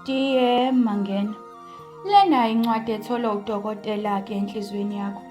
Dear Mangena, lena incwadi ethola udokotela-ke enhlizweni yakho.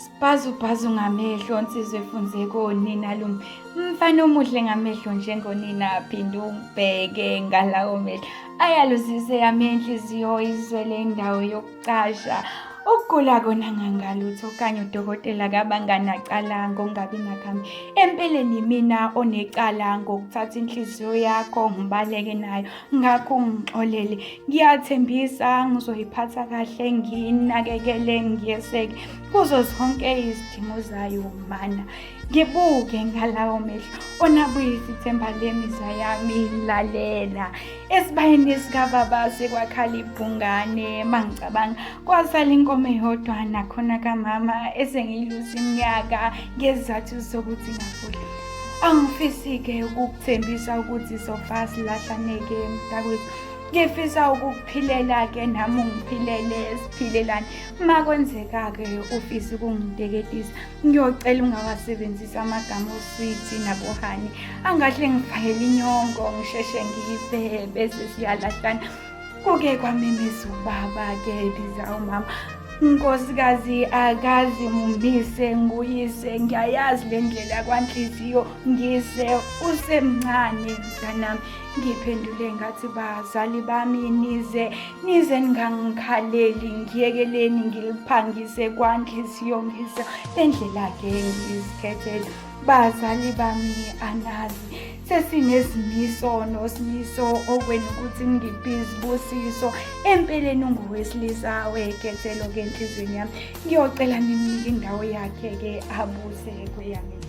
Sibhazubhazu ngamehlo nsizwe efunzeke onina lumi. Mfana omuhle ngamehlo njengonina phinde ungibheke ngalawo mehlo. Ayaluzise yami inhliziyo izwele indawo yokucasha. Ukugula kona ngangalutho kanye udokotela kabanganacala ngokungabi nakhambi. Empeleni mina onecala ngokuthatha inhliziyo yakho ngibaleke nayo. Ngakho ungixolele. Ngiyathembisa ngizoyiphatha kahle nginakekele ngiyeseke kuzo zonke izidingo zayo mana. Ngibuke ngalawo mehlo onabuyisa ithemba lemizwa yami lalela. Esibayeni sikababa sekwakhala ibhungane mangicabanga kwasala inkomo eyodwa nakhona kamama esengiyilusa iminyaka ngezizathu zokuthi ngafunda. Angifisi-ke ukukuthembisa ukuthi sofa silahlaneke mntakwethu. Ngifisa ukukuphilela-ke nami ungiphilele siphilelane. Uma kwenzeka-ke ufisa ukungiteketisa, ngiyocela ungawasebenzisi amagama osweet nabohani. Angahle ngifakele inyongo ngisheshe ngiyife bese siyalahlana. Kuke kwamemeza ubaba-ke biza umama. Nkosikazi akazi mumise nguyise ngiyayazi le ndlela kwanhliziyo ngise usemncane mntanami. Ngiphendule ngathi bazali bami nize ningangikhaleli ngiyekeleni ngiliphangise kwanhliziyo ngise le ndlela-ke ngizikhethele. Bazali bami anazi sesinezimiso nosimiso okweni ukuthi ngibhizi busiso empeleni ungowesilisa wekethelo-ke enhlizweni yami. Ngiyocela nimnike indawo yakhe-ke abuse kweyami.